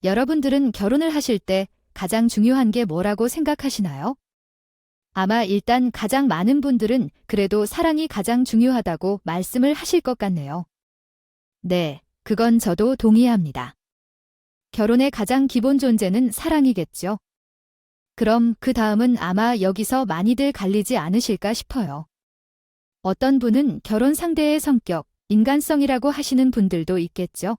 여러분들은 결혼을 하실 때 가장 중요한 게 뭐라고 생각하시나요? 아마 일단 가장 많은 분들은 그래도 사랑이 가장 중요하다고 말씀을 하실 것 같네요. 네, 그건 저도 동의합니다. 결혼의 가장 기본 존재는 사랑이겠죠. 그럼 그 다음은 아마 여기서 많이들 갈리지 않으실까 싶어요. 어떤 분은 결혼 상대의 성격, 인간성이라고 하시는 분들도 있겠죠.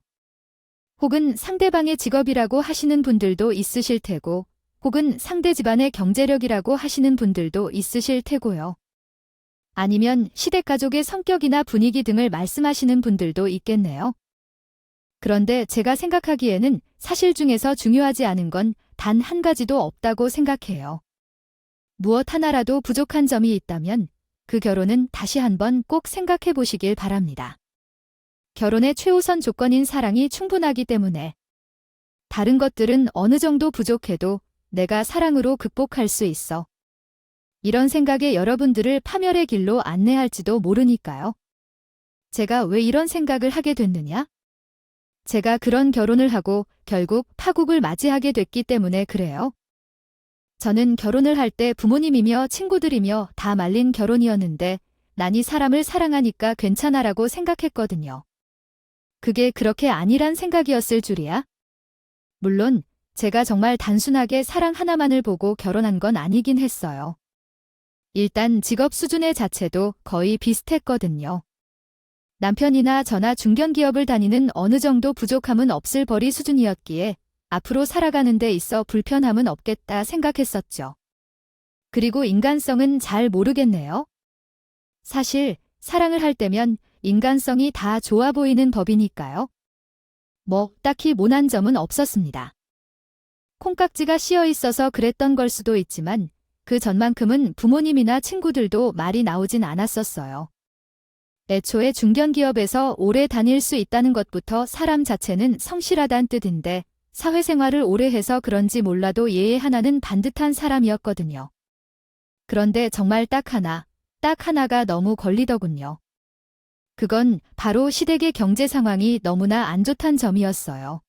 혹은 상대방의 직업이라고 하시는 분들도 있으실 테고, 혹은 상대 집안의 경제력이라고 하시는 분들도 있으실 테고요. 아니면 시댁 가족의 성격이나 분위기 등을 말씀하시는 분들도 있겠네요. 그런데 제가 생각하기에는 사실 중에서 중요하지 않은 건 단 한 가지도 없다고 생각해요. 무엇 하나라도 부족한 점이 있다면 그 결혼은 다시 한번 꼭 생각해 보시길 바랍니다. 결혼의 최우선 조건인 사랑이 충분하기 때문에 다른 것들은 어느 정도 부족해도 내가 사랑으로 극복할 수 있어. 이런 생각에 여러분들을 파멸의 길로 안내할지도 모르니까요. 제가 왜 이런 생각을 하게 됐느냐? 제가 그런 결혼을 하고 결국 파국을 맞이하게 됐기 때문에 그래요. 저는 결혼을 할 때 부모님이며 친구들이며 다 말린 결혼이었는데 난이 사람을 사랑하니까 괜찮아라고 생각했거든요. 그게 그렇게 아니란 생각이었을 줄이야. 물론 제가 정말 단순하게 사랑 하나만을 보고 결혼한 건 아니긴 했어요. 일단 직업 수준의 자체도 거의 비슷했거든요. 남편이나 저나 중견기업을 다니는 어느 정도 부족함은 없을 벌이 수준이었기에 앞으로 살아가는 데 있어 불편함은 없겠다 생각했었죠. 그리고 인간성은 잘 모르겠네요. 사실 사랑을 할 때면 인간성이 다 좋아 보이는 법이니까요. 뭐 딱히 모난 점은 없었습니다. 콩깍지가 씌어 있어서 그랬던 걸 수도 있지만 그 전만큼은 부모님이나 친구들도 말이 나오진 않았었어요. 애초에 중견기업에서 오래 다닐 수 있다는 것부터 사람 자체는 성실하다는 뜻인데 사회생활을 오래 해서 그런지 몰라도 예의 하나는 반듯한 사람이었거든요. 그런데 정말 딱 하나가 너무 걸리더군요. 그건 바로 시댁의 경제 상황이 너무나 안 좋단 점이었어요.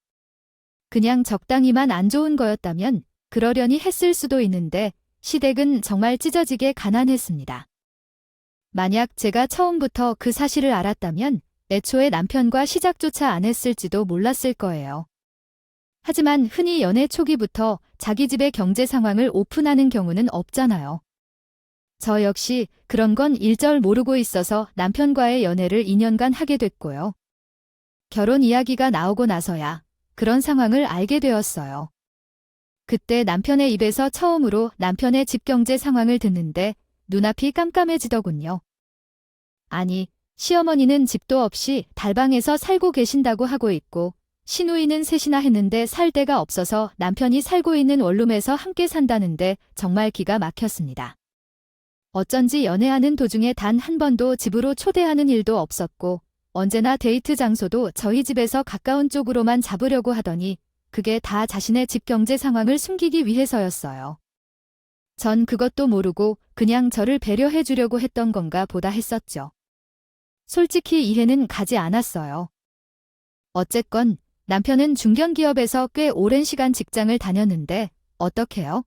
그냥 적당히만 안 좋은 거였다면 그러려니 했을 수도 있는데 시댁은 정말 찢어지게 가난했습니다. 만약 제가 처음부터 그 사실을 알았다면 애초에 남편과 시작조차 안 했을지도 몰랐을 거예요. 하지만 흔히 연애 초기부터 자기 집의 경제 상황을 오픈하는 경우는 없잖아요. 저 역시 그런 건 일절 모르고 있어서 남편과의 연애를 2년간 하게 됐고요. 결혼 이야기가 나오고 나서야 그런 상황을 알게 되었어요. 그때 남편의 입에서 처음으로 남편의 집 경제 상황을 듣는데 눈앞이 깜깜해지더군요. 아니, 시어머니는 집도 없이 달방에서 살고 계신다고 하고 있고 시누이는 셋이나 했는데 살 데가 없어서 남편이 살고 있는 원룸에서 함께 산다는데 정말 기가 막혔습니다. 어쩐지 연애하는 도중에 단 한 번도 집으로 초대하는 일도 없었고 언제나 데이트 장소도 저희 집에서 가까운 쪽으로만 잡으려고 하더니 그게 다 자신의 집 경제 상황을 숨기기 위해서였어요. 전 그것도 모르고 그냥 저를 배려해 주려고 했던 건가 보다 했었죠. 솔직히 이해는 가지 않았어요. 어쨌건 남편은 중견기업에서 꽤 오랜 시간 직장을 다녔는데 어떡해요?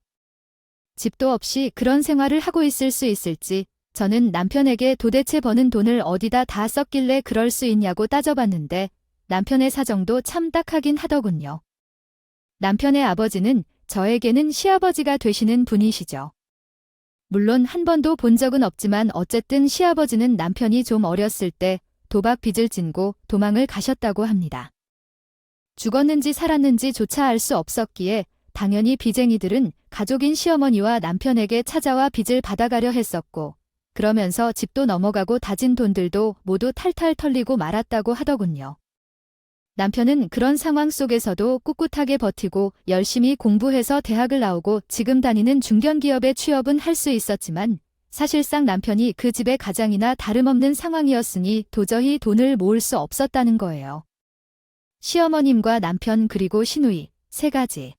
집도 없이 그런 생활을 하고 있을 수 있을지 저는 남편에게 도대체 버는 돈을 어디다 다 썼길래 그럴 수 있냐고 따져봤는데 남편의 사정도 참 딱하긴 하더군요. 남편의 아버지는 저에게는 시아버지가 되시는 분이시죠. 물론 한 번도 본 적은 없지만 어쨌든 시아버지는 남편이 좀 어렸을 때 도박 빚을 짓고 도망을 가셨다고 합니다. 죽었는지 살았는지조차 알 수 없었기에 당연히 빚쟁이들은 가족인 시어머니와 남편에게 찾아와 빚을 받아가려 했었고 그러면서 집도 넘어가고 다진 돈들도 모두 탈탈 털리고 말았다고 하더군요. 남편은 그런 상황 속에서도 꿋꿋하게 버티고 열심히 공부해서 대학을 나오고 지금 다니는 중견기업에 취업은 할 수 있었지만 사실상 남편이 그 집의 가장이나 다름없는 상황이었으니 도저히 돈을 모을 수 없었다는 거예요. 시어머님과 남편 그리고 시누이, 세 가지.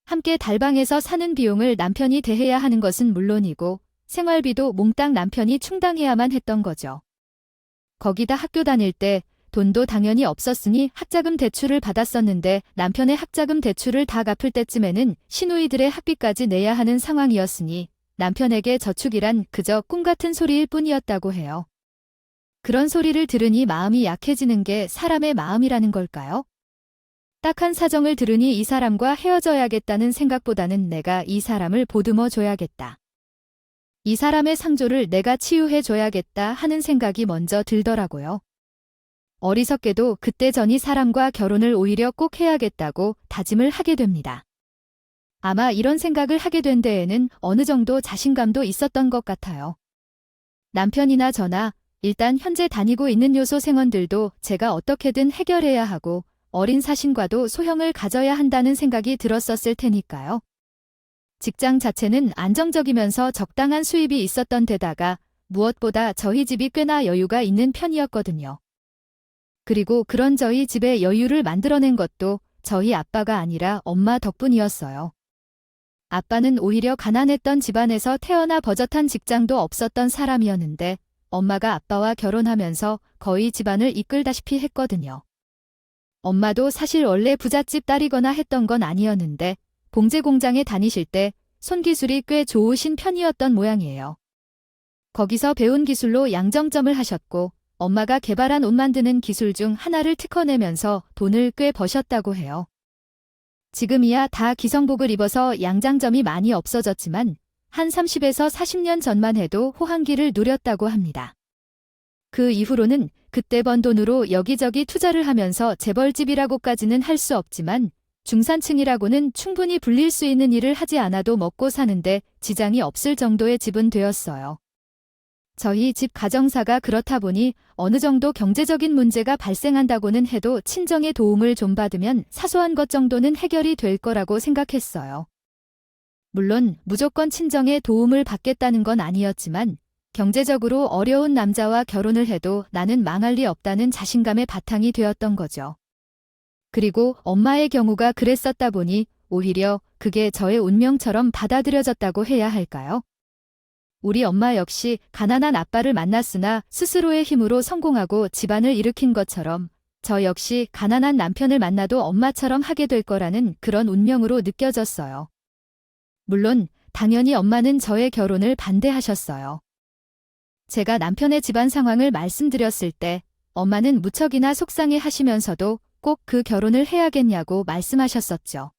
함께 달방에서 사는 비용을 남편이 대해야 하는 것은 물론이고 생활비도 몽땅 남편이 충당해야만 했던 거죠. 거기다 학교 다닐 때 돈도 당연히 없었으니 학자금 대출을 받았었는데 남편의 학자금 대출을 다 갚을 때쯤에는 시누이들의 학비까지 내야 하는 상황이었으니 남편에게 저축이란 그저 꿈 같은 소리일 뿐이었다고 해요. 그런 소리를 들으니 마음이 약해지는 게 사람의 마음이라는 걸까요? 딱한 사정을 들으니 이 사람과 헤어져야겠다는 생각보다는 내가 이 사람을 보듬어 줘야겠다. 이 사람의 상조를 내가 치유해 줘야겠다 하는 생각이 먼저 들더라고요. 어리석게도 그때 전 이 사람과 결혼을 오히려 꼭 해야겠다고 다짐을 하게 됩니다. 아마 이런 생각을 하게 된 데에는 어느 정도 자신감도 있었던 것 같아요. 남편이나 저나 일단 현재 다니고 있는 요소 생원들도 제가 어떻게든 해결해야 하고 어린 사신과도 소형을 가져야 한다는 생각이 들었었을 테니까요. 직장 자체는 안정적이면서 적당한 수입이 있었던 데다가 무엇보다 저희 집이 꽤나 여유가 있는 편이었거든요. 그리고 그런 저희 집의 여유를 만들어낸 것도 저희 아빠가 아니라 엄마 덕분이었어요. 아빠는 오히려 가난했던 집안에서 태어나 버젓한 직장도 없었던 사람이었는데 엄마가 아빠와 결혼하면서 거의 집안을 이끌다시피 했거든요. 엄마도 사실 원래 부잣집 딸이거나 했던 건 아니었는데 봉제 공장에 다니실 때 손기술이 꽤 좋으신 편이었던 모양이에요. 거기서 배운 기술로 양정점을 하셨고 엄마가 개발한 옷 만드는 기술 중 하나를 특허내면서 돈을 꽤 버셨다고 해요. 지금이야 다 기성복을 입어서 양장점이 많이 없어졌지만 한 30에서 40년 전만 해도 호황기를 누렸다고 합니다. 그 이후로는 그때 번 돈으로 여기저기 투자를 하면서 재벌집이라고까지는 할 수 없지만 중산층이라고는 충분히 불릴 수 있는 일을 하지 않아도 먹고 사는데 지장이 없을 정도의 집은 되었어요. 저희 집 가정사가 그렇다 보니 어느 정도 경제적인 문제가 발생한다고는 해도 친정의 도움을 좀 받으면 사소한 것 정도는 해결이 될 거라고 생각했어요. 물론 무조건 친정의 도움을 받겠다는 건 아니었지만 경제적으로 어려운 남자와 결혼을 해도 나는 망할 리 없다는 자신감의 바탕이 되었던 거죠. 그리고 엄마의 경우가 그랬었다 보니 오히려 그게 저의 운명처럼 받아들여졌다고 해야 할까요? 우리 엄마 역시 가난한 아빠를 만났으나 스스로의 힘으로 성공하고 집안을 일으킨 것처럼 저 역시 가난한 남편을 만나도 엄마처럼 하게 될 거라는 그런 운명으로 느껴졌어요. 물론 당연히 엄마는 저의 결혼을 반대하셨어요. 제가 남편의 집안 상황을 말씀드렸을 때 엄마는 무척이나 속상해 하시면서도 꼭 그 결혼을 해야겠냐고 말씀하셨었죠.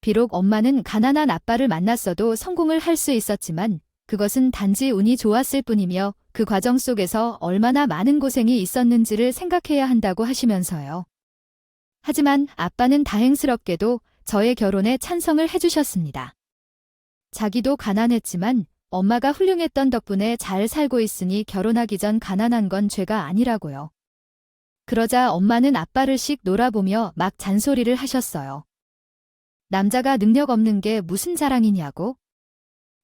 비록 엄마는 가난한 아빠를 만났어도 성공을 할 수 있었지만 그것은 단지 운이 좋았을 뿐이며 그 과정 속에서 얼마나 많은 고생이 있었는지를 생각해야 한다고 하시면서요. 하지만 아빠는 다행스럽게도 저의 결혼에 찬성을 해주셨습니다. 자기도 가난했지만 엄마가 훌륭했던 덕분에 잘 살고 있으니 결혼하기 전 가난한 건 죄가 아니라고요. 그러자 엄마는 아빠를 씩 놀아보며 막 잔소리를 하셨어요. 남자가 능력 없는 게 무슨 자랑이냐고?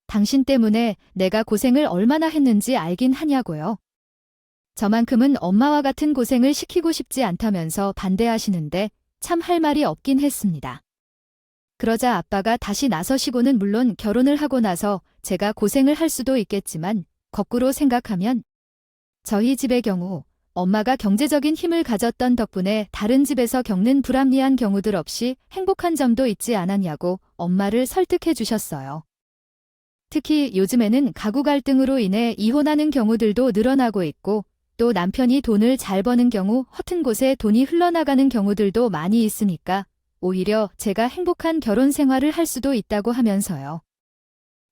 당신 때문에 내가 고생을 얼마나 했는지 알긴 하냐고요. 저만큼은 엄마와 같은 고생을 시키고 싶지 않다면서 반대하시는데 참 할 말이 없긴 했습니다. 그러자 아빠가 다시 나서시고는 물론 결혼을 하고 나서 제가 고생을 할 수도 있겠지만 거꾸로 생각하면 저희 집의 경우 엄마가 경제적인 힘을 가졌던 덕분에 다른 집에서 겪는 불합리한 경우들 없이 행복한 점도 있지 않았냐고 엄마를 설득해 주셨어요. 특히 요즘에는 가구 갈등으로 인해 이혼하는 경우들도 늘어나고 있고 또 남편이 돈을 잘 버는 경우 허튼 곳에 돈이 흘러나가는 경우들도 많이 있으니까 오히려 제가 행복한 결혼 생활을 할 수도 있다고 하면서요.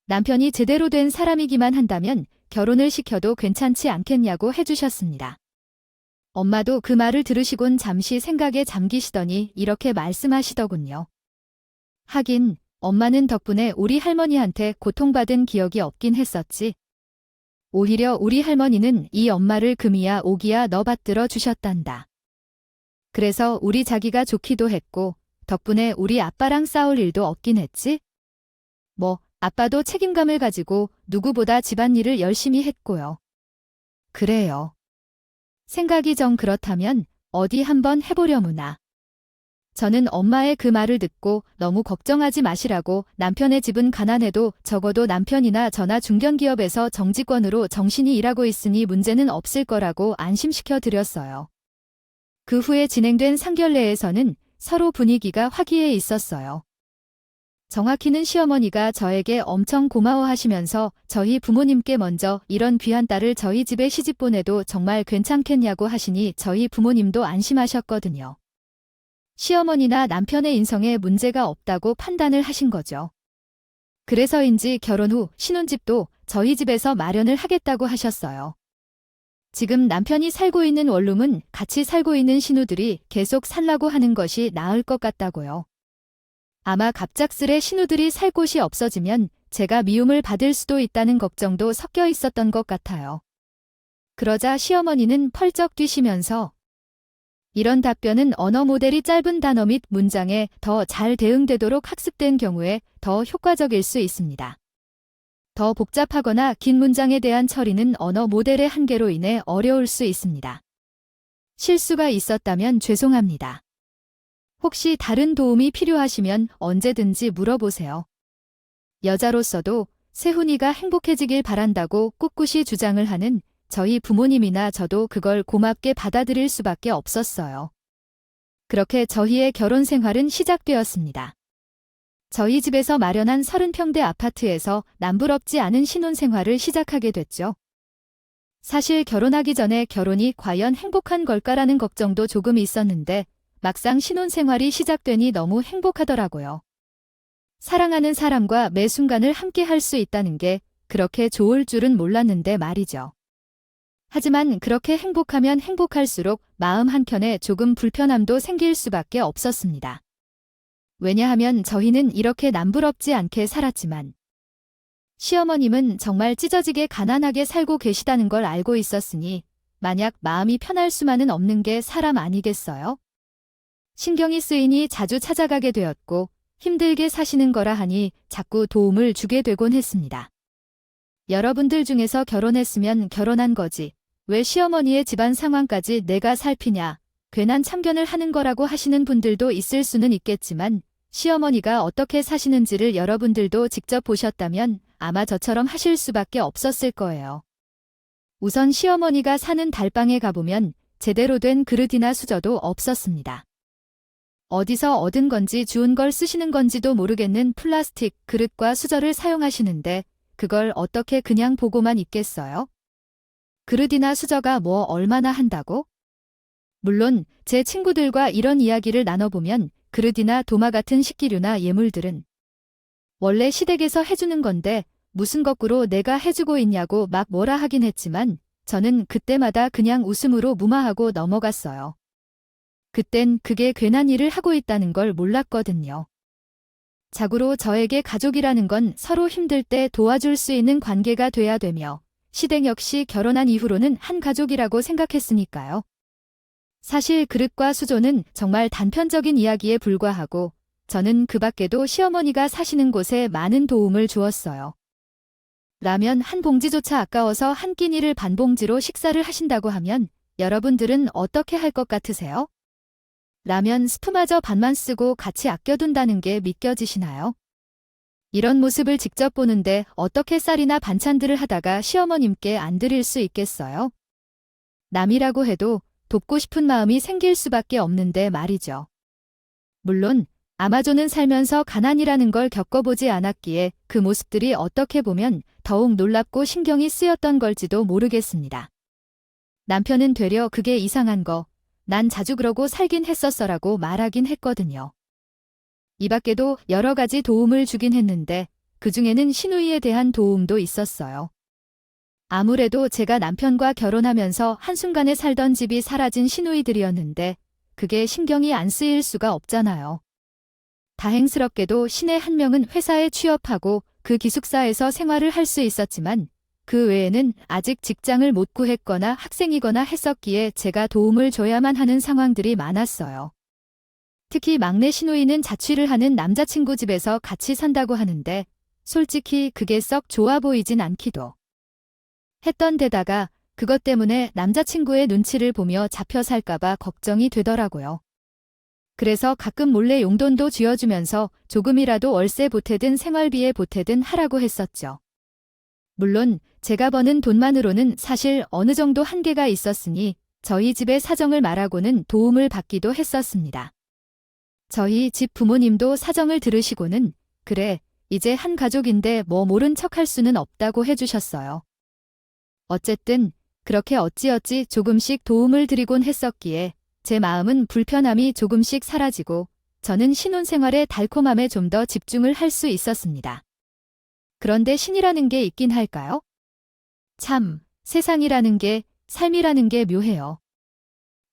남편이 제대로 된 사람이기만 한다면 결혼을 시켜도 괜찮지 않겠냐고 해주셨습니다. 엄마도 그 말을 들으시곤 잠시 생각에 잠기시더니 이렇게 말씀하시더군요. 하긴 엄마는 덕분에 우리 할머니한테 고통받은 기억이 없긴 했었지. 오히려 우리 할머니는 이 엄마를 금이야 오기야 너받들어 주셨단다. 그래서 우리 자기가 좋기도 했고 덕분에 우리 아빠랑 싸울 일도 없긴 했지. 뭐 아빠도 책임감을 가지고 누구보다 집안일을 열심히 했고요. 그래요. 생각이 정 그렇다면 어디 한번 해보려무나. 저는 엄마의 그 말을 듣고 너무 걱정하지 마시라고 남편의 집은 가난해도 적어도 남편이나 저나 중견기업에서 정직원으로 정신이 일하고 있으니 문제는 없을 거라고 안심시켜 드렸어요. 그 후에 진행된 상견례에서는 서로 분위기가 화기애애 있었어요. 정확히는 시어머니가 저에게 엄청 고마워하시면서 저희 부모님께 먼저 이런 귀한 딸을 저희 집에 시집 보내도 정말 괜찮겠냐고 하시니 저희 부모님도 안심하셨거든요. 시어머니나 남편의 인성에 문제가 없다고 판단을 하신 거죠. 그래서인지 결혼 후 신혼집도 저희 집에서 마련을 하겠다고 하셨어요. 지금 남편이 살고 있는 원룸은 같이 살고 있는 신우들이 계속 살라고 하는 것이 나을 것 같다고요. 아마 갑작스레 신우들이 살 곳이 없어지면 제가 미움을 받을 수도 있다는 걱정도 섞여 있었던 것 같아요. 그러자 시어머니는 펄쩍 뛰시면서 이런 답변은 언어 모델이 짧은 단어 및 문장에 더 잘 대응되도록 학습된 경우에 더 효과적일 수 있습니다. 더 복잡하거나 긴 문장에 대한 처리는 언어 모델의 한계로 인해 어려울 수 있습니다. 실수가 있었다면 죄송합니다. 혹시 다른 도움이 필요하시면 언제든지 물어보세요. 여자로서도 세훈이가 행복해지길 바란다고 꿋꿋이 주장을 하는 저희 부모님이나 저도 그걸 고맙게 받아들일 수밖에 없었어요. 그렇게 저희의 결혼 생활은 시작되었습니다. 저희 집에서 마련한 30평대 아파트에서 남부럽지 않은 신혼생활을 시작하게 됐죠. 사실 결혼하기 전에 결혼이 과연 행복한 걸까라는 걱정도 조금 있었는데 막상 신혼생활이 시작되니 너무 행복하더라고요. 사랑하는 사람과 매 순간을 함께 할 수 있다는 게 그렇게 좋을 줄은 몰랐는데 말이죠. 하지만 그렇게 행복하면 행복할수록 마음 한켠에 조금 불편함도 생길 수밖에 없었습니다. 왜냐하면 저희는 이렇게 남부럽지 않게 살았지만 시어머님은 정말 찢어지게 가난하게 살고 계시다는 걸 알고 있었으니 만약 마음이 편할 수만은 없는 게 사람 아니겠어요? 신경이 쓰이니 자주 찾아가게 되었고 힘들게 사시는 거라 하니 자꾸 도움을 주게 되곤 했습니다. 여러분들 중에서 결혼했으면 결혼한 거지 왜 시어머니의 집안 상황까지 내가 살피냐 괜한 참견을 하는 거라고 하시는 분들도 있을 수는 있겠지만 시어머니가 어떻게 사시는지를 여러분들도 직접 보셨다면 아마 저처럼 하실 수밖에 없었을 거예요. 우선 시어머니가 사는 달방에 가보면 제대로 된 그릇이나 수저도 없었습니다. 어디서 얻은 건지 주운 걸 쓰시는 건지도 모르겠는 플라스틱 그릇과 수저를 사용하시는데 그걸 어떻게 그냥 보고만 있겠어요? 그릇이나 수저가 뭐 얼마나 한다고? 물론 제 친구들과 이런 이야기를 나눠보면 그릇이나 도마 같은 식기류나 예물들은 원래 시댁에서 해주는 건데 무슨 거꾸로 내가 해주고 있냐고 막 뭐라 하긴 했지만 저는 그때마다 그냥 웃음으로 무마하고 넘어갔어요. 그땐 그게 괜한 일을 하고 있다는 걸 몰랐거든요. 자고로 저에게 가족이라는 건 서로 힘들 때 도와줄 수 있는 관계가 돼야 되며 시댁 역시 결혼한 이후로는 한 가족이라고 생각했으니까요. 사실 그릇과 수조는 정말 단편적인 이야기에 불과하고 저는 그 밖에도 시어머니가 사시는 곳에 많은 도움을 주었어요. 라면 한 봉지조차 아까워서 한 끼니를 반 봉지로 식사를 하신다고 하면 여러분들은 어떻게 할 것 같으세요? 라면 스프마저 반만 쓰고 같이 아껴둔다는 게 믿겨지시나요? 이런 모습을 직접 보는데 어떻게 쌀이나 반찬들을 하다가 시어머님께 안 드릴 수 있겠어요? 남이라고 해도 돕고 싶은 마음이 생길 수밖에 없는데 말이죠. 물론 아마존은 살면서 가난이라는 걸 겪어보지 않았기에 그 모습들이 어떻게 보면 더욱 놀랍고 신경이 쓰였던 걸지도 모르겠습니다. 남편은 되려 그게 이상한 거, 난 자주 그러고 살긴 했었어라고 말하긴 했거든요. 이 밖에도 여러 가지 도움을 주긴 했는데 그중에는 시누이에 대한 도움도 있었어요. 아무래도 제가 남편과 결혼하면서 한순간에 살던 집이 사라진 시누이들이었는데 그게 신경이 안 쓰일 수가 없잖아요. 다행스럽게도 시내 한 명은 회사에 취업하고 그 기숙사에서 생활을 할 수 있었지만 그 외에는 아직 직장을 못 구했거나 학생이거나 했었기에 제가 도움을 줘야만 하는 상황들이 많았어요. 특히 막내 시누이는 자취를 하는 남자친구 집에서 같이 산다고 하는데 솔직히 그게 썩 좋아 보이진 않기도 했던 데다가 그것 때문에 남자친구의 눈치를 보며 잡혀 살까봐 걱정이 되더라고요. 그래서 가끔 몰래 용돈도 쥐어주면서 조금이라도 월세 보태든 생활비에 보태든 하라고 했었죠. 물론 제가 버는 돈만으로는 사실 어느 정도 한계가 있었으니 저희 집의 사정을 말하고는 도움을 받기도 했었습니다. 저희 집 부모님도 사정을 들으시고는 그래, 이제 한 가족인데 뭐 모른 척할 수는 없다고 해주셨어요. 어쨌든 그렇게 어찌어찌 조금씩 도움을 드리곤 했었기에 제 마음은 불편함이 조금씩 사라지고 저는 신혼생활의 달콤함에 좀 더 집중을 할 수 있었습니다. 그런데 신이라는 게 있긴 할까요? 참, 세상이라는 게, 삶이라는 게 묘해요.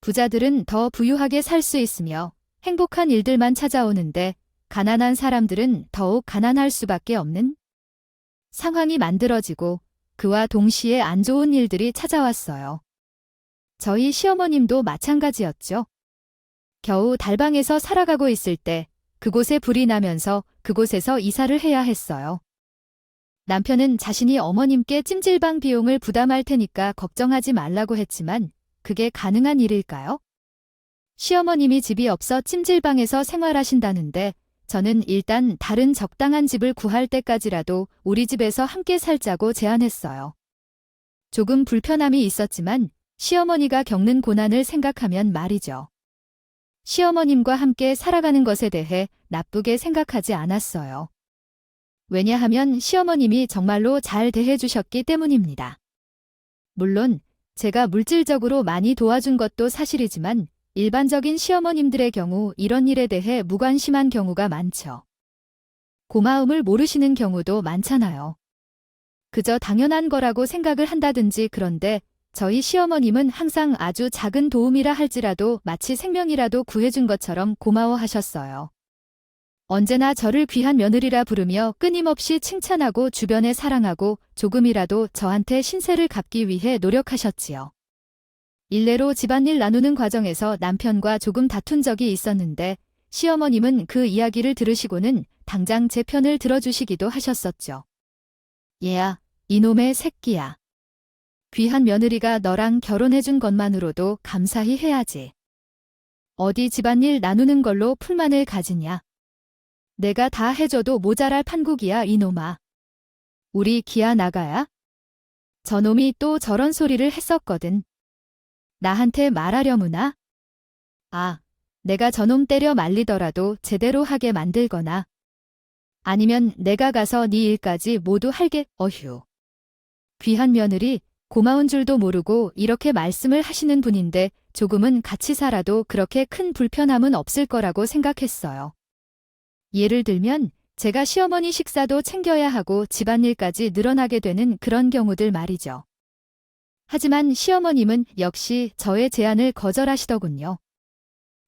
부자들은 더 부유하게 살 수 있으며 행복한 일들만 찾아오는데 가난한 사람들은 더욱 가난할 수밖에 없는 상황이 만들어지고 그와 동시에 안 좋은 일들이 찾아왔어요. 저희 시어머님도 마찬가지였죠. 겨우 달방에서 살아가고 있을 때 그곳에 불이 나면서 그곳에서 이사를 해야 했어요. 남편은 자신이 어머님께 찜질방 비용을 부담할 테니까 걱정하지 말라고 했지만 그게 가능한 일일까요? 시어머님이 집이 없어 찜질방에서 생활하신다는데 저는 일단 다른 적당한 집을 구할 때까지라도 우리 집에서 함께 살자고 제안했어요. 조금 불편함이 있었지만 시어머니가 겪는 고난을 생각하면 말이죠. 시어머님과 함께 살아가는 것에 대해 나쁘게 생각하지 않았어요. 왜냐하면 시어머님이 정말로 잘 대해주셨기 때문입니다. 물론 제가 물질적으로 많이 도와준 것도 사실이지만 일반적인 시어머님들의 경우 이런 일에 대해 무관심한 경우가 많죠. 고마움을 모르시는 경우도 많잖아요. 그저 당연한 거라고 생각을 한다든지. 그런데 저희 시어머님은 항상 아주 작은 도움이라 할지라도 마치 생명이라도 구해준 것처럼 고마워하셨어요. 언제나 저를 귀한 며느리라 부르며 끊임없이 칭찬하고 주변에 사랑하고 조금이라도 저한테 신세를 갚기 위해 노력하셨지요. 일례로 집안일 나누는 과정에서 남편과 조금 다툰 적이 있었는데 시어머님은 그 이야기를 들으시고는 당장 제 편을 들어주시기도 하셨었죠. 얘야, 이놈의 새끼야. 귀한 며느리가 너랑 결혼해준 것만으로도 감사히 해야지. 어디 집안일 나누는 걸로 불만을 가지냐. 내가 다 해줘도 모자랄 판국이야 이놈아. 우리 기아 나가야? 저놈이 또 저런 소리를 했었거든. 나한테 말하려무나? 아, 내가 저놈 때려 말리더라도 제대로 하게 만들거나 아니면 내가 가서 네 일까지 모두 할게. 어휴. 귀한 며느리 고마운 줄도 모르고 이렇게 말씀을 하시는 분인데 조금은 같이 살아도 그렇게 큰 불편함은 없을 거라고 생각했어요. 예를 들면 제가 시어머니 식사도 챙겨야 하고 집안일까지 늘어나게 되는 그런 경우들 말이죠. 하지만 시어머님은 역시 저의 제안을 거절하시더군요.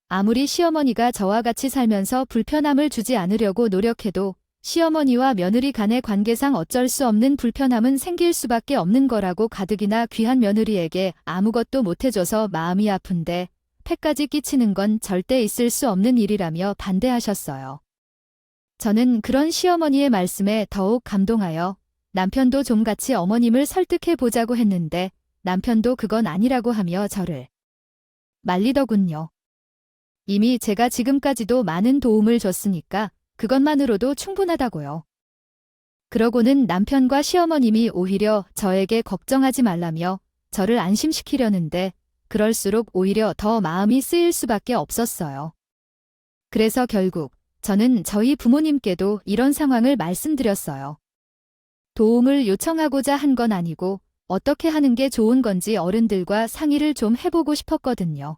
아무리 시어머니가 저와 같이 살면서 불편함을 주지 않으려고 노력해도 시어머니와 며느리 간의 관계상 어쩔 수 없는 불편함은 생길 수밖에 없는 거라고 가뜩이나 귀한 며느리에게 아무것도 못해줘서 마음이 아픈데 폐까지 끼치는 건 절대 있을 수 없는 일이라며 반대하셨어요. 저는 그런 시어머니의 말씀에 더욱 감동하여 남편도 좀 같이 어머님을 설득해 보자고 했는데 남편도 그건 아니라고 하며 저를 말리더군요. 이미 제가 지금까지도 많은 도움을 줬으니까 그것만으로도 충분하다고요. 그러고는 남편과 시어머님이 오히려 저에게 걱정하지 말라며 저를 안심시키려는데 그럴수록 오히려 더 마음이 쓰일 수밖에 없었어요. 그래서 결국 저는 저희 부모님께도 이런 상황을 말씀드렸어요. 도움을 요청하고자 한 건 아니고 어떻게 하는 게 좋은 건지 어른들과 상의를 좀 해보고 싶었거든요.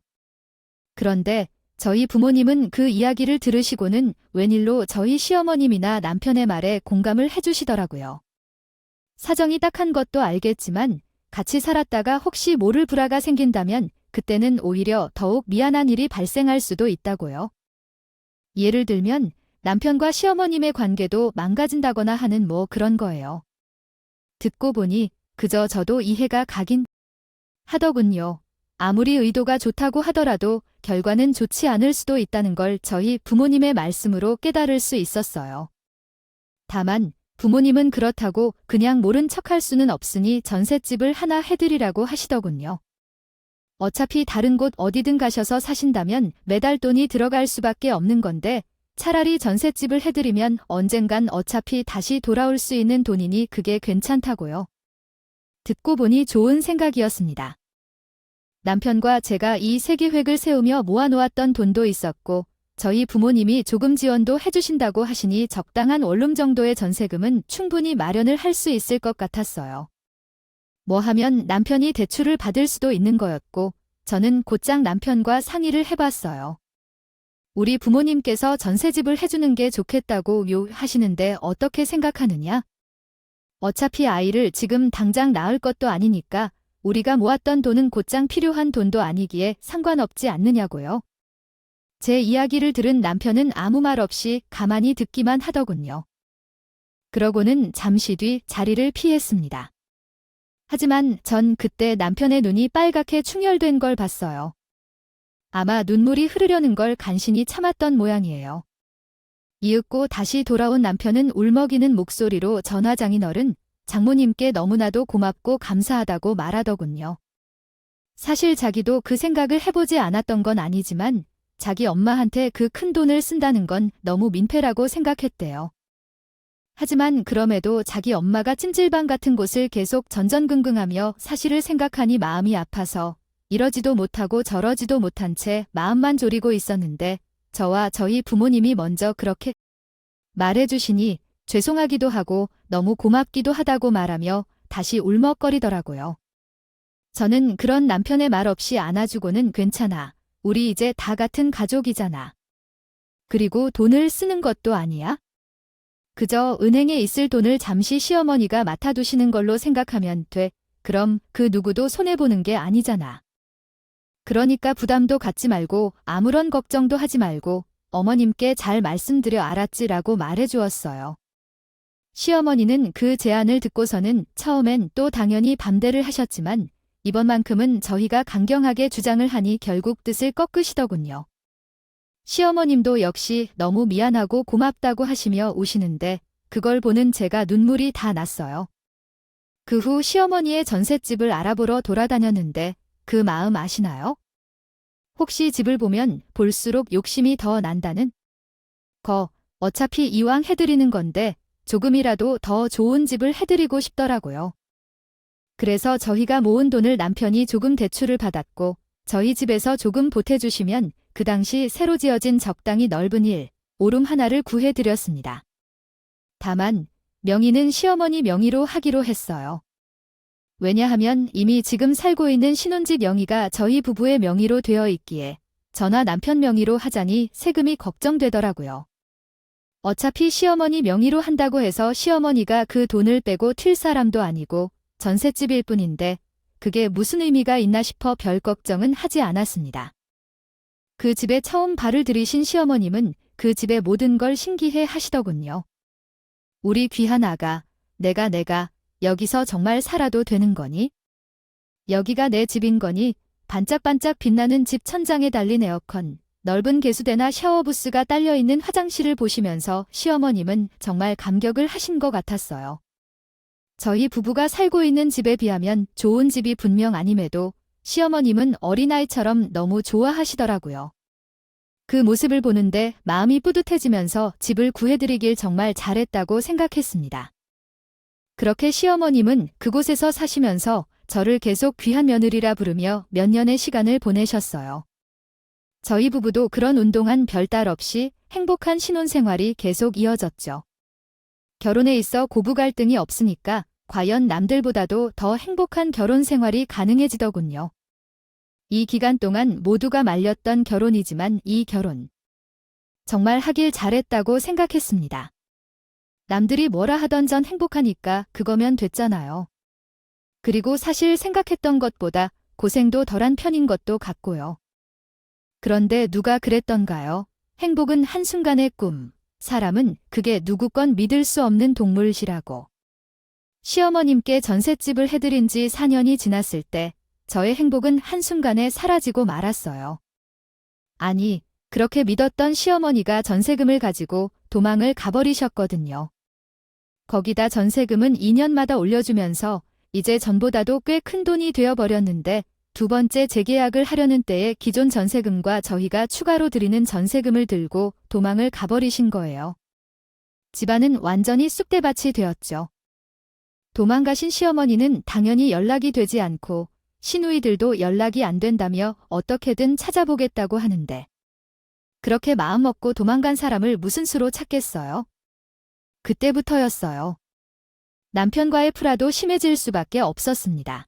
그런데 저희 부모님은 그 이야기를 들으시고는 웬일로 저희 시어머님이나 남편의 말에 공감을 해주시더라고요. 사정이 딱한 것도 알겠지만 같이 살았다가 혹시 모를 불화가 생긴다면 그때는 오히려 더욱 미안한 일이 발생할 수도 있다고요. 예를 들면 남편과 시어머님의 관계도 망가진다거나 하는 뭐 그런 거예요. 듣고 보니 그저 저도 이해가 가긴 하더군요. 아무리 의도가 좋다고 하더라도 결과는 좋지 않을 수도 있다는 걸 저희 부모님의 말씀으로 깨달을 수 있었어요. 다만 부모님은 그렇다고 그냥 모른 척할 수는 없으니 전셋집을 하나 해드리라고 하시더군요. 어차피 다른 곳 어디든 가셔서 사신다면 매달 돈이 들어갈 수밖에 없는 건데 차라리 전셋집을 해드리면 언젠간 어차피 다시 돌아올 수 있는 돈이니 그게 괜찮다고요. 듣고 보니 좋은 생각이었습니다. 남편과 제가 이 세기획을 세우며 모아놓았던 돈도 있었고 저희 부모님이 조금 지원도 해주신다고 하시니 적당한 원룸 정도의 전세금은 충분히 마련을 할 수 있을 것 같았어요. 뭐 하면 남편이 대출을 받을 수도 있는 거였고 저는 곧장 남편과 상의를 해봤어요. 우리 부모님께서 전세집을 해주는 게 좋겠다고 하시는데 어떻게 생각하느냐? 어차피 아이를 지금 당장 낳을 것도 아니니까 우리가 모았던 돈은 곧장 필요한 돈도 아니기에 상관없지 않느냐고요. 제 이야기를 들은 남편은 아무 말 없이 가만히 듣기만 하더군요. 그러고는 잠시 뒤 자리를 피했습니다. 하지만 전 그때 남편의 눈이 빨갛게 충혈된 걸 봤어요. 아마 눈물이 흐르려는 걸 간신히 참았던 모양이에요. 이윽고 다시 돌아온 남편은 울먹이는 목소리로 전화장인어른, 장모님께 너무나도 고맙고 감사하다고 말하더군요. 사실 자기도 그 생각을 해보지 않았던 건 아니지만 자기 엄마한테 그 큰 돈을 쓴다는 건 너무 민폐라고 생각했대요. 하지만 그럼에도 자기 엄마가 찜질방 같은 곳을 계속 전전긍긍하며 사실을 생각하니 마음이 아파서 이러지도 못하고 저러지도 못한 채 마음만 졸이고 있었는데 저와 저희 부모님이 먼저 그렇게 말해주시니 죄송하기도 하고 너무 고맙기도 하다고 말하며 다시 울먹거리더라고요. 저는 그런 남편의 말 없이 안아주고는 괜찮아. 우리 이제 다 같은 가족이잖아. 그리고 돈을 쓰는 것도 아니야? 그저 은행에 있을 돈을 잠시 시어머니가 맡아두시는 걸로 생각하면 돼. 그럼 그 누구도 손해보는 게 아니잖아. 그러니까 부담도 갖지 말고 아무런 걱정도 하지 말고 어머님께 잘 말씀드려 알았지라고 말해주었어요. 시어머니는 그 제안을 듣고서는 처음엔 또 당연히 반대를 하셨지만 이번만큼은 저희가 강경하게 주장을 하니 결국 뜻을 꺾으시더군요. 시어머님도 역시 너무 미안하고 고맙다고 하시며 우시는데 그걸 보는 제가 눈물이 다 났어요. 그 후 시어머니의 전셋집을 알아보러 돌아다녔는데 그 마음 아시나요? 혹시 집을 보면 볼수록 욕심이 더 난다는? 어차피 이왕 해드리는 건데 조금이라도 더 좋은 집을 해드리고 싶더라고요. 그래서 저희가 모은 돈을 남편이 조금 대출을 받았고 저희 집에서 조금 보태주시면 그 당시 새로 지어진 적당히 넓은 오룸 하나를 구해드렸습니다. 다만 명의는 시어머니 명의로 하기로 했어요. 왜냐하면 이미 지금 살고 있는 신혼집 명의가 저희 부부의 명의로 되어 있기에 저나 남편 명의로 하자니 세금이 걱정되더라고요. 어차피 시어머니 명의로 한다고 해서 시어머니가 그 돈을 빼고 튈 사람도 아니고 전셋집일 뿐인데 그게 무슨 의미가 있나 싶어 별 걱정은 하지 않았습니다. 그 집에 처음 발을 들이신 시어머님은 그 집의 모든 걸 신기해 하시더군요. 우리 귀한 아가, 내가 여기서 정말 살아도 되는 거니? 여기가 내 집인 거니? 반짝반짝 빛나는 집 천장에 달린 에어컨, 넓은 개수대나 샤워부스가 딸려있는 화장실을 보시면서 시어머님은 정말 감격을 하신 것 같았어요. 저희 부부가 살고 있는 집에 비하면 좋은 집이 분명 아님에도 시어머님은 어린아이처럼 너무 좋아하시더라고요. 그 모습을 보는데 마음이 뿌듯해지면서 집을 구해드리길 정말 잘했다고 생각했습니다. 그렇게 시어머님은 그곳에서 사시면서 저를 계속 귀한 며느리라 부르며 몇 년의 시간을 보내셨어요. 저희 부부도 그런 운동한 별딸 없이 행복한 신혼생활이 계속 이어졌죠. 결혼에 있어 고부 갈등이 없으니까 과연 남들보다도 더 행복한 결혼 생활이 가능해지더군요. 이 기간 동안 모두가 말렸던 결혼이지만 이 결혼 정말 하길 잘했다고 생각했습니다. 남들이 뭐라 하던 전 행복하니까 그거면 됐잖아요. 그리고 사실 생각했던 것보다 고생도 덜한 편인 것도 같고요. 그런데 누가 그랬던가요? 행복은 한순간의 꿈, 사람은 그게 누구 건 믿을 수 없는 동물이라고. 시어머님께 전셋집을 해드린 지 4년이 지났을 때 저의 행복은 한순간에 사라지고 말았어요. 아니, 그렇게 믿었던 시어머니가 전세금을 가지고 도망을 가버리셨거든요. 거기다 전세금은 2년마다 올려주면서 이제 전보다도 꽤 큰 돈이 되어버렸는데 두 번째 재계약을 하려는 때에 기존 전세금과 저희가 추가로 드리는 전세금을 들고 도망을 가버리신 거예요. 집안은 완전히 쑥대밭이 되었죠. 도망가신 시어머니는 당연히 연락이 되지 않고 시누이들도 연락이 안 된다며 어떻게든 찾아보겠다고 하는데 그렇게 마음먹고 도망간 사람을 무슨 수로 찾겠어요? 그때부터였어요. 남편과의 풀화도 심해질 수밖에 없었습니다.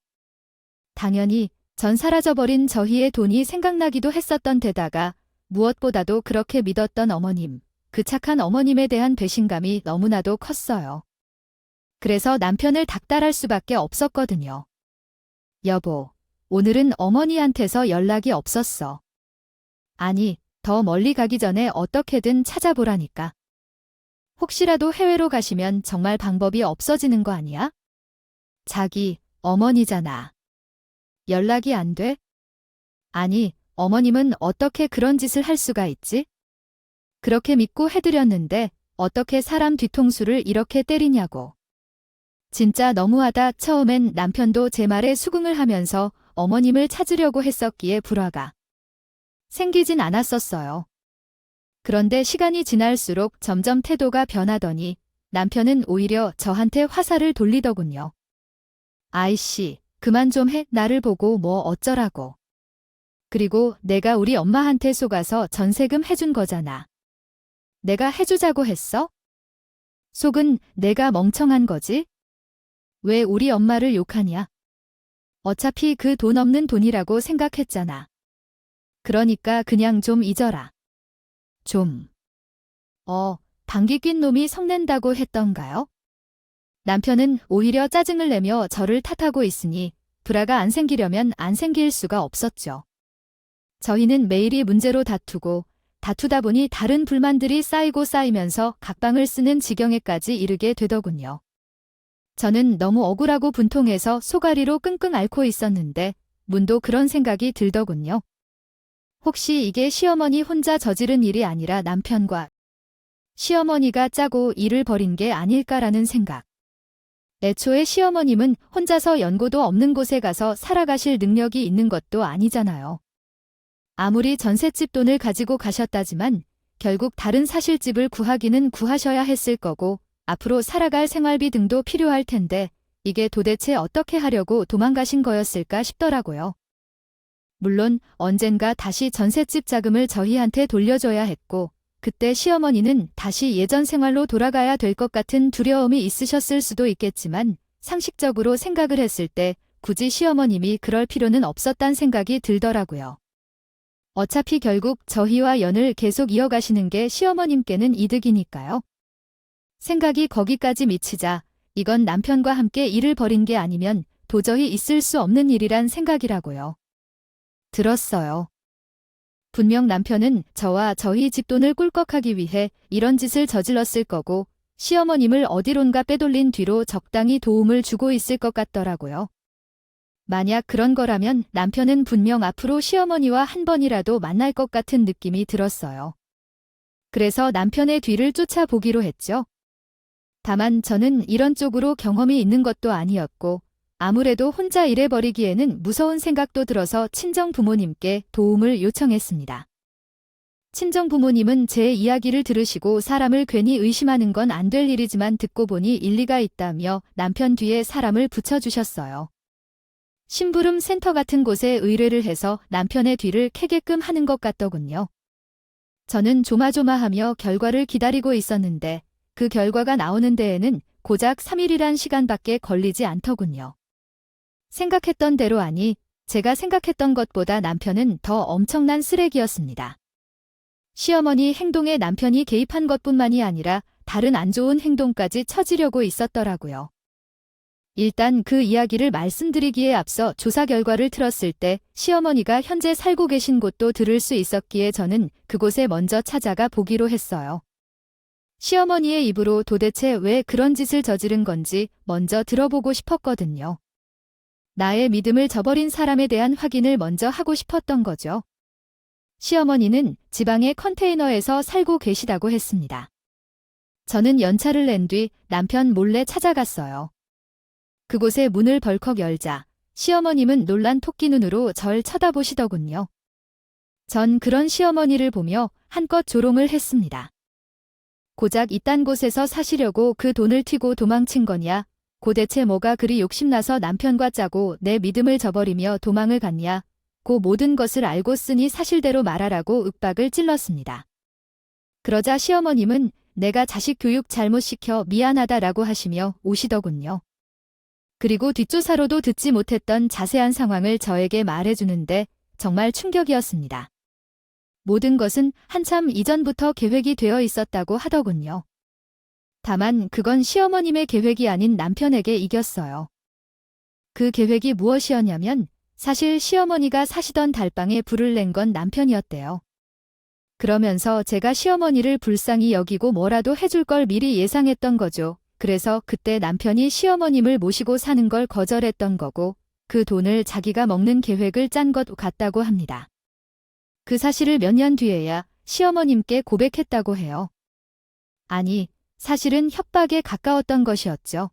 당연히 전 사라져버린 저희의 돈이 생각나기도 했었던 데다가 무엇보다도 그렇게 믿었던 어머님, 그 착한 어머님에 대한 배신감이 너무나도 컸어요. 그래서 남편을 닥달할 수밖에 없었거든요. 여보, 오늘은 어머니한테서 연락이 없었어. 아니, 더 멀리 가기 전에 어떻게든 찾아보라니까. 혹시라도 해외로 가시면 정말 방법이 없어지는 거 아니야? 자기, 어머니잖아. 연락이 안 돼? 아니, 어머님은 어떻게 그런 짓을 할 수가 있지? 그렇게 믿고 해드렸는데 어떻게 사람 뒤통수를 이렇게 때리냐고. 진짜 너무하다. 처음엔 남편도 제 말에 수긍을 하면서 어머님을 찾으려고 했었기에 불화가 생기진 않았었어요. 그런데 시간이 지날수록 점점 태도가 변하더니 남편은 오히려 저한테 화살을 돌리더군요. 아이씨, 그만 좀 해. 나를 보고 뭐 어쩌라고. 그리고 내가 우리 엄마한테 속아서 전세금 해준 거잖아. 내가 해주자고 했어? 속은 내가 멍청한 거지? 왜 우리 엄마를 욕하냐? 어차피 그 돈 없는 돈이라고 생각했잖아. 그러니까 그냥 좀 잊어라. 좀. 방귀 낀 놈이 성낸다고 했던가요? 남편은 오히려 짜증을 내며 저를 탓하고 있으니 불화가 안 생기려면 안 생길 수가 없었죠. 저희는 매일이 문제로 다투다 보니 다른 불만들이 쌓이고 쌓이면서 각방을 쓰는 지경에까지 이르게 되더군요. 저는 너무 억울하고 분통해서 소가리로 끙끙 앓고 있었는데 문도 그런 생각이 들더군요. 혹시 이게 시어머니 혼자 저지른 일이 아니라 남편과 시어머니가 짜고 일을 벌인 게 아닐까라는 생각. 애초에 시어머님은 혼자서 연고도 없는 곳에 가서 살아가실 능력이 있는 것도 아니잖아요. 아무리 전셋집 돈을 가지고 가셨다지만 결국 다른 사실집을 구하기는 구하셔야 했을 거고 앞으로 살아갈 생활비 등도 필요할 텐데 이게 도대체 어떻게 하려고 도망가신 거였을까 싶더라고요. 물론 언젠가 다시 전셋집 자금을 저희한테 돌려줘야 했고 그때 시어머니는 다시 예전 생활로 돌아가야 될 것 같은 두려움이 있으셨을 수도 있겠지만 상식적으로 생각을 했을 때 굳이 시어머님이 그럴 필요는 없었단 생각이 들더라고요. 어차피 결국 저희와 연을 계속 이어가시는 게 시어머님께는 이득이니까요. 생각이 거기까지 미치자 이건 남편과 함께 일을 벌인 게 아니면 도저히 있을 수 없는 일이란 생각이라고요. 들었어요. 분명 남편은 저와 저희 집돈을 꿀꺽하기 위해 이런 짓을 저질렀을 거고 시어머님을 어디론가 빼돌린 뒤로 적당히 도움을 주고 있을 것 같더라고요. 만약 그런 거라면 남편은 분명 앞으로 시어머니와 한 번이라도 만날 것 같은 느낌이 들었어요. 그래서 남편의 뒤를 쫓아보기로 했죠. 다만 저는 이런 쪽으로 경험이 있는 것도 아니었고 아무래도 혼자 일해버리기에는 무서운 생각도 들어서 친정 부모님께 도움을 요청했습니다. 친정 부모님은 제 이야기를 들으시고 사람을 괜히 의심하는 건 안 될 일이지만 듣고 보니 일리가 있다며 남편 뒤에 사람을 붙여주셨어요. 심부름 센터 같은 곳에 의뢰를 해서 남편의 뒤를 캐게끔 하는 것 같더군요. 저는 조마조마하며 결과를 기다리고 있었는데 그 결과가 나오는 데에는 고작 3일이란 시간밖에 걸리지 않더군요. 생각했던 대로 아니, 제가 생각했던 것보다 남편은 더 엄청난 쓰레기였습니다. 시어머니 행동에 남편이 개입한 것뿐만이 아니라 다른 안 좋은 행동까지 처지려고 있었더라고요. 일단 그 이야기를 말씀드리기에 앞서 조사 결과를 틀었을 때 시어머니가 현재 살고 계신 곳도 들을 수 있었기에 저는 그곳에 먼저 찾아가 보기로 했어요. 시어머니의 입으로 도대체 왜 그런 짓을 저지른 건지 먼저 들어보고 싶었거든요. 나의 믿음을 저버린 사람에 대한 확인을 먼저 하고 싶었던 거죠. 시어머니는 지방의 컨테이너에서 살고 계시다고 했습니다. 저는 연차를 낸 뒤 남편 몰래 찾아갔어요. 그곳에 문을 벌컥 열자 시어머님은 놀란 토끼 눈으로 절 쳐다보시더군요. 전 그런 시어머니를 보며 한껏 조롱을 했습니다. 고작 이딴 곳에서 사시려고 그 돈을 튀고 도망친 거냐? 대체 뭐가 그리 욕심나서 남편과 짜고 내 믿음을 저버리며 도망을 갔냐. 고 모든 것을 알고 쓰니 사실대로 말하라고 윽박을 찔렀습니다. 그러자 시어머님은 내가 자식 교육 잘못 시켜 미안하다라고 하시며 우시더군요. 그리고 뒷조사로도 듣지 못했던 자세한 상황을 저에게 말해주는데 정말 충격이었습니다. 모든 것은 한참 이전부터 계획이 되어 있었다고 하더군요. 다만 그건 시어머님의 계획이 아닌 남편에게 이겼어요. 그 계획이 무엇이었냐면 사실 시어머니가 사시던 달방에 불을 낸 건 남편이었대요. 그러면서 제가 시어머니를 불쌍히 여기고 뭐라도 해줄 걸 미리 예상했던 거죠. 그래서 그때 남편이 시어머님을 모시고 사는 걸 거절했던 거고 그 돈을 자기가 먹는 계획을 짠 것 같다고 합니다. 그 사실을 몇 년 뒤에야 시어머님께 고백했다고 해요. 아니, 사실은 협박에 가까웠던 것이었죠.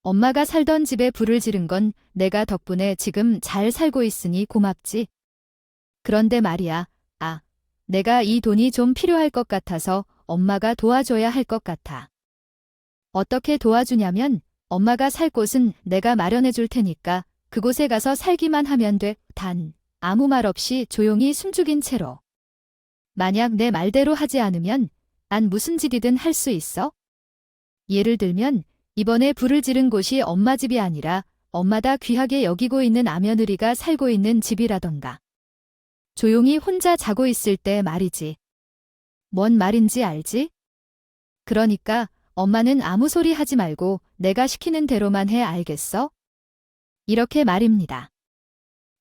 엄마가 살던 집에 불을 지른 건 내가 덕분에 지금 잘 살고 있으니 고맙지. 그런데 말이야, 내가 이 돈이 좀 필요할 것 같아서 엄마가 도와줘야 할 것 같아. 어떻게 도와주냐면 엄마가 살 곳은 내가 마련해 줄 테니까 그곳에 가서 살기만 하면 돼. 단, 아무 말 없이 조용히 숨죽인 채로. 만약 내 말대로 하지 않으면 난 무슨 짓이든 할 수 있어? 예를 들면 이번에 불을 지른 곳이 엄마 집이 아니라 엄마다 귀하게 여기고 있는 아며느리가 살고 있는 집이라던가. 조용히 혼자 자고 있을 때 말이지. 뭔 말인지 알지? 그러니까 엄마는 아무 소리 하지 말고 내가 시키는 대로만 해 알겠어? 이렇게 말입니다.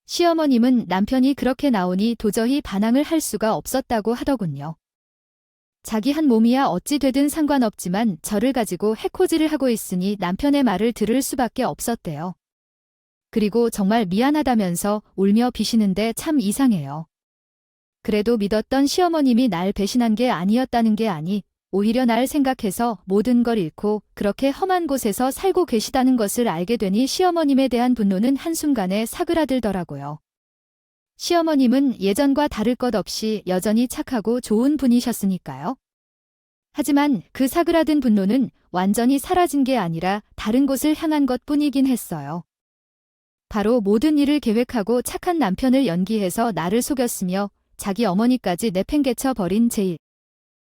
시어머님은 남편이 그렇게 나오니 도저히 반항을 할 수가 없었다고 하더군요. 자기 한 몸이야 어찌 되든 상관없지만 저를 가지고 해코지를 하고 있으니 남편의 말을 들을 수밖에 없었대요. 그리고 정말 미안하다면서 울며 비시는데 참 이상해요. 그래도 믿었던 시어머님이 날 배신한 게 아니었다는 게 아니, 오히려 날 생각해서 모든 걸 잃고 그렇게 험한 곳에서 살고 계시다는 것을 알게 되니 시어머님에 대한 분노는 한순간에 사그라들더라고요. 시어머님은 예전과 다를 것 없이 여전히 착하고 좋은 분이셨으니까요. 하지만 그 사그라든 분노는 완전히 사라진 게 아니라 다른 곳을 향한 것뿐이긴 했어요. 바로 모든 일을 계획하고 착한 남편을 연기해서 나를 속였으며 자기 어머니까지 내팽개쳐 버린 제일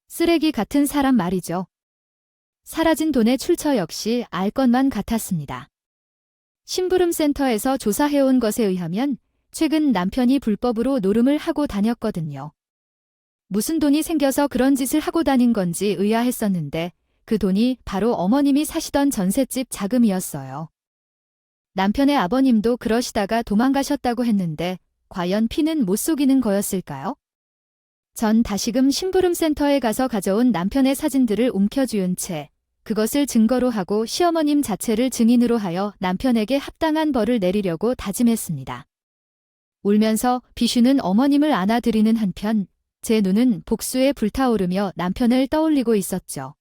쓰레기 같은 사람 말이죠. 사라진 돈의 출처 역시 알 것만 같았습니다. 심부름센터에서 조사해온 것에 의하면 최근 남편이 불법으로 노름을 하고 다녔거든요. 무슨 돈이 생겨서 그런 짓을 하고 다닌 건지 의아했었는데 그 돈이 바로 어머님이 사시던 전셋집 자금이었어요. 남편의 아버님도 그러시다가 도망가셨다고 했는데 과연 피는 못 속이는 거였을까요? 전 다시금 심부름센터에 가서 가져온 남편의 사진들을 움켜쥐은 채 그것을 증거로 하고 시어머님 자체를 증인으로 하여 남편에게 합당한 벌을 내리려고 다짐했습니다. 울면서 비슈는 어머님을 안아드리는 한편 제 눈은 복수에 불타오르며 남편을 떠올리고 있었죠.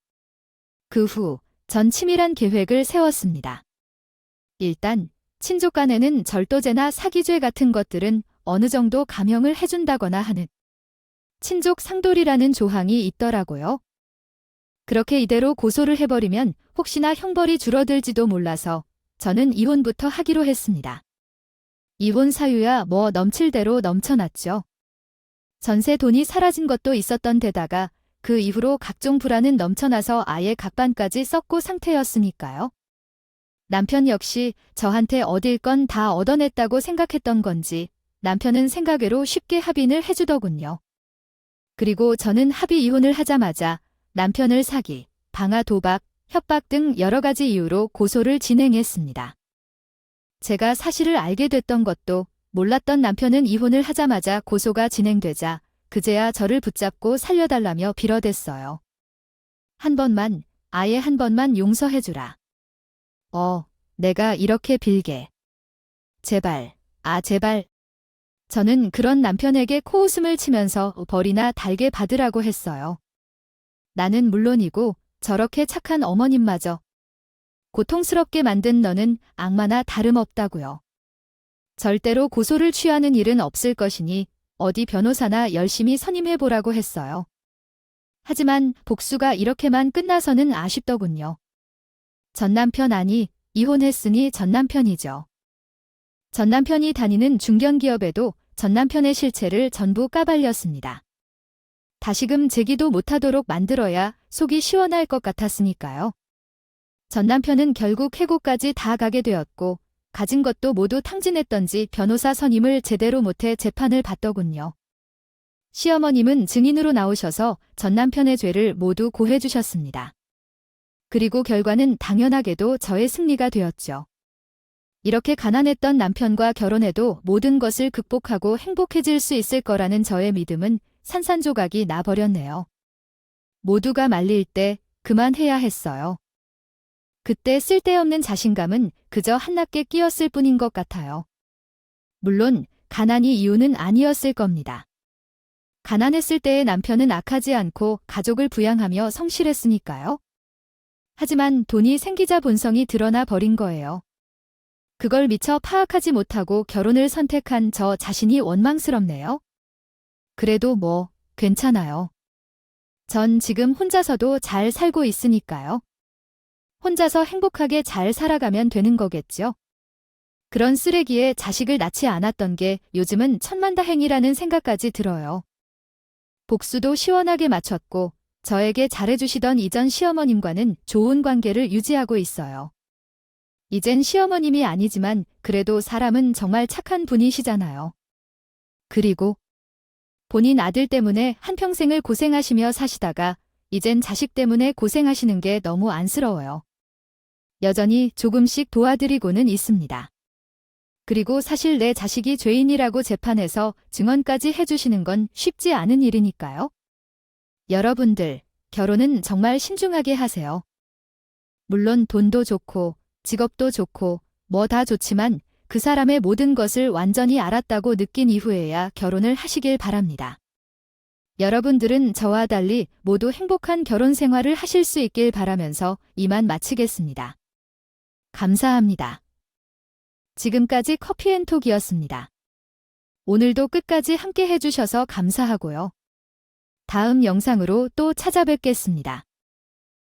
그 후 전 치밀한 계획을 세웠습니다. 일단 친족 간에는 절도죄나 사기죄 같은 것들은 어느 정도 감형을 해준다거나 하는 친족 상돌이라는 조항이 있더라고요. 그렇게 이대로 고소를 해버리면 혹시나 형벌이 줄어들지도 몰라서 저는 이혼부터 하기로 했습니다. 이혼 사유야 뭐 넘칠 대로 넘쳐났죠. 전세 돈이 사라진 것도 있었던 데다가 그 이후로 각종 불안은 넘쳐나서 아예 각반까지 썩고 상태였으니까요. 남편 역시 저한테 얻을 건 다 얻어냈다고 생각했던 건지 남편은 생각외로 쉽게 합의를 해주더군요. 그리고 저는 합의 이혼을 하자마자 남편을 사기, 방화 도박, 협박 등 여러 가지 이유로 고소를 진행했습니다. 제가 사실을 알게 됐던 것도 몰랐던 남편은 이혼을 하자마자 고소가 진행되자 그제야 저를 붙잡고 살려달라며 빌어댔어요. 한 번만, 아예 한 번만 용서해주라. 내가 이렇게 빌게. 제발, 제발. 저는 그런 남편에게 코웃음을 치면서 벌이나 달게 받으라고 했어요. 나는 물론이고 저렇게 착한 어머님마저 고통스럽게 만든 너는 악마나 다름없다고요. 절대로 고소를 취하는 일은 없을 것이니 어디 변호사나 열심히 선임해보라고 했어요. 하지만 복수가 이렇게만 끝나서는 아쉽더군요. 전 남편 아니 이혼했으니 전남편이죠. 전남편이 다니는 중견기업에도 전남편의 실체를 전부 까발렸습니다. 다시금 제기도 못하도록 만들어야 속이 시원할 것 같았으니까요. 전남편은 결국 해고까지 다 가게 되었고 가진 것도 모두 탕진했던지 변호사 선임을 제대로 못해 재판을 받더군요. 시어머님은 증인으로 나오셔서 전남편의 죄를 모두 고해 주셨습니다. 그리고 결과는 당연하게도 저의 승리가 되었죠. 이렇게 가난했던 남편과 결혼해도 모든 것을 극복하고 행복해질 수 있을 거라는 저의 믿음은 산산조각이 나버렸네요. 모두가 말릴 때 그만해야 했어요. 그때 쓸데없는 자신감은 그저 한낱개 끼었을 뿐인 것 같아요. 물론 가난이 이유는 아니었을 겁니다. 가난했을 때의 남편은 악하지 않고 가족을 부양하며 성실했으니까요. 하지만 돈이 생기자 본성이 드러나 버린 거예요. 그걸 미처 파악하지 못하고 결혼을 선택한 저 자신이 원망스럽네요. 그래도 뭐, 괜찮아요. 전 지금 혼자서도 잘 살고 있으니까요. 혼자서 행복하게 잘 살아가면 되는 거겠죠. 그런 쓰레기에 자식을 낳지 않았던 게 요즘은 천만다행이라는 생각까지 들어요. 복수도 시원하게 마쳤고 저에게 잘해주시던 이전 시어머님과는 좋은 관계를 유지하고 있어요. 이젠 시어머님이 아니지만 그래도 사람은 정말 착한 분이시잖아요. 그리고 본인 아들 때문에 한평생을 고생하시며 사시다가 이젠 자식 때문에 고생하시는 게 너무 안쓰러워요. 여전히 조금씩 도와드리고는 있습니다. 그리고 사실 내 자식이 죄인이라고 재판에서 증언까지 해주시는 건 쉽지 않은 일이니까요. 여러분들, 결혼은 정말 신중하게 하세요. 물론 돈도 좋고 직업도 좋고 뭐 다 좋지만 그 사람의 모든 것을 완전히 알았다고 느낀 이후에야 결혼을 하시길 바랍니다. 여러분들은 저와 달리 모두 행복한 결혼 생활을 하실 수 있길 바라면서 이만 마치겠습니다. 감사합니다. 지금까지 커피앤톡이었습니다. 오늘도 끝까지 함께 해주셔서 감사하고요. 다음 영상으로 또 찾아뵙겠습니다.